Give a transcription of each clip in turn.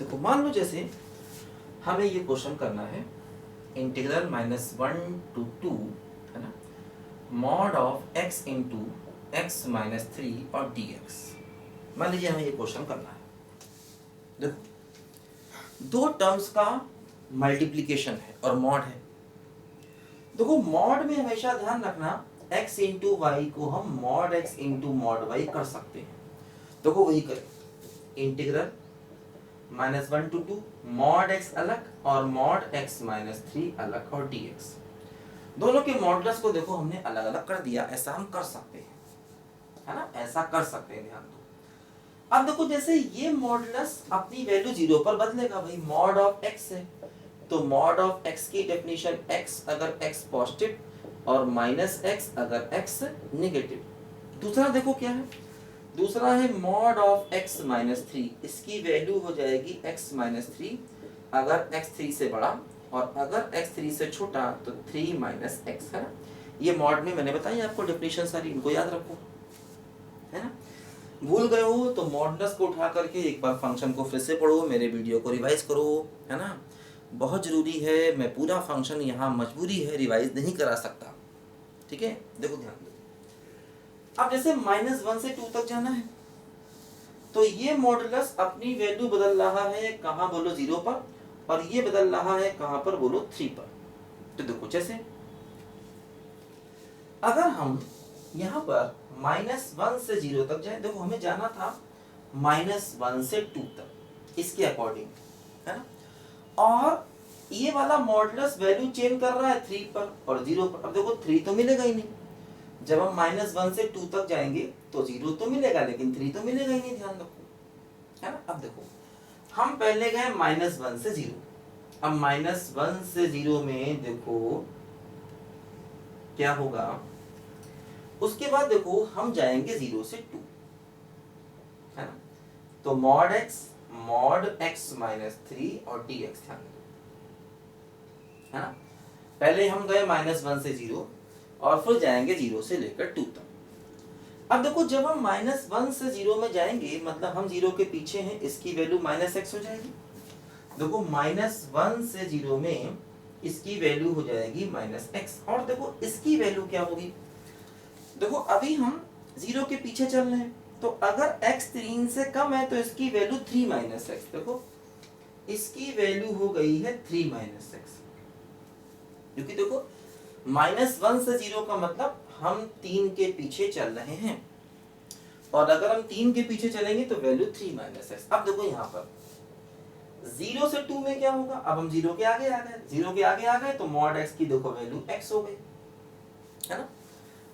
देखो मान लो जैसे हमें ये क्वेश्चन करना है इंटीग्रल -1 to 2 है ना mod of x into x minus 3 और dx। मान लीजिए हमें ये क्वेश्चन करना है। देखो दो टर्म्स का मल्टीप्लिकेशन है और मॉड है। देखो मॉड में हमेशा ध्यान रखना x इंटू वाई को हम mod x into mod Y कर सकते हैं। देखो वही करें इंटीग्रल -1 to 2 मॉड x अलग और मॉड x माइनस 3 अलग और dx दोनों के मॉडुलस को देखो हमने अलग अलग कर दिया। ऐसा हम कर सकते हैं, है ना, ऐसा कर सकते हैं। ध्यान दो। अब देखो जैसे ये मॉडुलस अपनी वैल्यू 0 पर बदलेगा, भाई मॉड ऑफ x है तो मॉड ऑफ x की डेफिनेशन x अगर x पॉजिटिव और माइनस x अगर x नेगेटिव। दूसरा देखो क्या है, दूसरा है मॉड ऑफ x माइनस 3, इसकी वैल्यू हो जाएगी x माइनस 3 अगर x 3 से बड़ा और अगर x 3 से छोटा तो 3 माइनस x, है ना। ये मॉड में मैंने बताई आपको डेफिनेशन सारी, इनको याद रखो, है ना। भूल गए हो तो मॉडुलस को उठा करके एक बार फंक्शन को फिर से पढ़ो, मेरे वीडियो को रिवाइज करो, है ना, बहुत जरूरी है। मैं पूरा फंक्शन यहाँ मजबूरी है रिवाइज नहीं करा सकता, ठीक है। देखो ध्यान दो, अब जैसे -1 से 2 तक जाना है तो ये मॉडुलस अपनी वैल्यू बदल रहा है, कहाँ बोलो 0 पर, और ये बदल रहा है कहाँ पर बोलो 3 पर। तो देखो जैसे अगर हम यहाँ पर -1 से 0 तक जाए, देखो हमें जाना था -1 से 2 तक इसके अकॉर्डिंग, है ना, और ये वाला मॉडुलस वैल्यू चेंज कर रहा है 3 पर और 0 पर। अब देखो 3 तो मिलेगा ही नहीं, जब हम -1 से 2 तक जाएंगे तो 0 तो मिलेगा लेकिन 3 तो मिलेगा ही नहीं, ध्यान रखो, है ना। अब देखो हम पहले गए -1 से 0, अब -1 से 0 में देखो क्या होगा, उसके बाद देखो हम जाएंगे 0 से 2, है ना, तो मॉड x माइनस 3 और dx, ध्यान दो, है ना। पहले हम गए -1 से 0 और फिर जाएंगे 0 से लेकर 2 तक। अब देखो जब हम -1 से 0 में जाएंगे मतलब हम 0 के पीछे हैं, इसकी वैल्यू -x हो जाएगी। देखो -1 से 0 में इसकी वैल्यू हो जाएगी -x, और देखो इसकी वैल्यू क्या होगी, देखो अभी हम 0 के पीछे चल रहे हैं तो अगर x 3 से कम है तो इसकी वैल्यू 3 माइनस x, देखो इसकी वैल्यू हो गई है 3 माइनस x, क्योंकि देखो -1 से 0 का मतलब हम 3 के पीछे चल रहे हैं, और अगर हम 3 के पीछे चलेंगे तो वैल्यू 3 माइनस x। अब देखो यहाँ पर 0 से 2 में क्या होगा, अब हम 0 के आगे आ गए, 0 के आगे आ गए तो मॉड x की देखो वैल्यू x हो गई, है ना।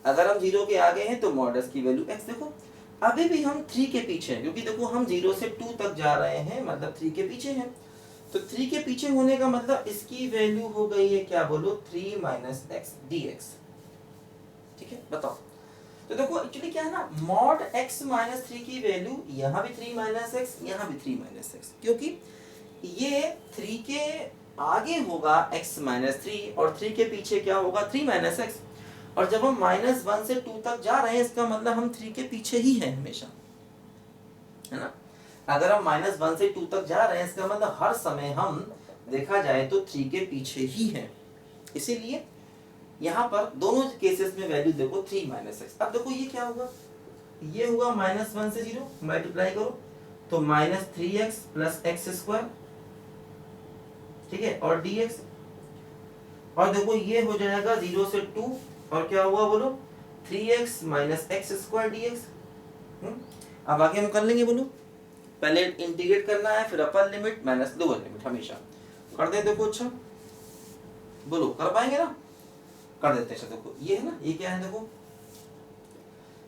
अगर हम 0 के आगे हैं तो मॉड x की वैल्यू x, देखो अभी भी हम 3 के पीछे हैं क्योंकि देखो हम 0 से 2 तक जा रहे हैं मतलब 3 के पीछे हैं, तो 3 के पीछे होने का मतलब इसकी वैल्यू हो गई है क्या बोलो 3 माइनस x dx, ठीक है। बताओ तो देखो एक्चुअली क्या है ना, मॉड x माइनस 3 की वैल्यू यहाँ भी 3 माइनस x, यहाँ भी 3 माइनस x, क्योंकि ये 3 के आगे होगा x माइनस 3 और 3 के पीछे क्या होगा 3 माइनस x, और जब हम -1 से 2 तक जा रहे हैं इसका मतलब हम 3 के पीछे ही हैं हमेशा, है ना। अगर हम -1 से 2 तक जा रहे हैं इसका मतलब हर समय हम देखा जाए तो 3 के पीछे ही हैं, इसीलिए यहाँ पर दोनों केसेस में वैल्यू देखो 3 माइनस x। अब देखो ये क्या होगा, ये हुआ -1 से 0, मल्टीप्लाई करो तो -3x प्लस x स्क्वायर, ठीक है, और dx, और देखो ये हो जाएगा 0 से 2 और क्या हुआ बोलो 3x minus x square dx। अब आगे हम कर लेंगे, बोलो पहले इंटीग्रेट करना है फिर upper limit minus lower limit, हमेशा कर दे। देखो अच्छा बोलो कर पाएंगे ना, कर देते हैं। देखो ये है ना, ये क्या है देखो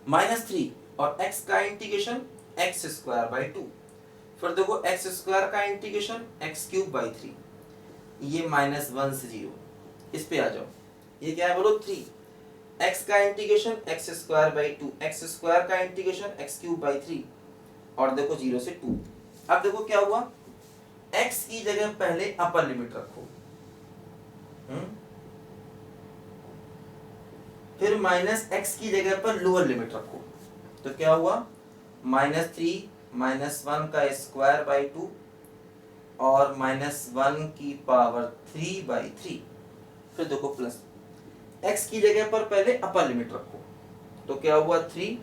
-3 और x का इंटीग्रेशन x स्क्वायर बाई 2, फिर देखो x स्क्वायर का इंटीग्रेशन x क्यूब बाई 3, ये -1 से 0, इस पे आ जाओ, ये क्या है बोलो 3, x का integration x square by 2, x square का इंटीग्रेशन x क्यूब बाई 3, और देखो 0 से 2। अब देखो क्या हुआ, x की जगह पहले अपर लिमिट रखो, फिर -x की जगह पर लोअर लिमिट रखो, तो क्या हुआ -3 -1 का स्क्वायर बाई 2 और -1/3/3। फिर देखो प्लस x की जगह पर पहले अपर लिमिट रखो, तो क्या हुआ 3,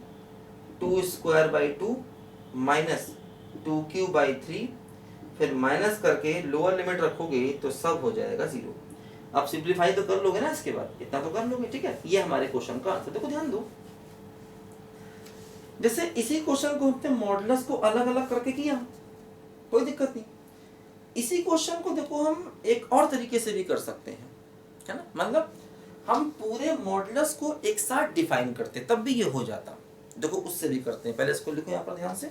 2²/2 -2³/3, फिर माइनस करके लोअर लिमिट रखोगे तो सब हो जाएगा 0। अब सिंप्लीफाई तो कर लोगे ना, इसके बाद इतना तो कर लोगे, ठीक है। ये हमारे क्वेश्चन का आंसर। देखो ध्यान दो, जैसे इसी क्वेश्चन को हमने मॉडुलस को अलग अलग करके किया, कोई दिक्कत नहीं। इसी क्वेश्चन को देखो हम एक और तरीके से भी कर सकते हैं, है ना। मतलब हम पूरे मॉडुलस को एक साथ डिफाइन करते तब भी ये हो जाता। देखो उससे भी करते हैं, पहले इसको लिखो यहाँ पर ध्यान से।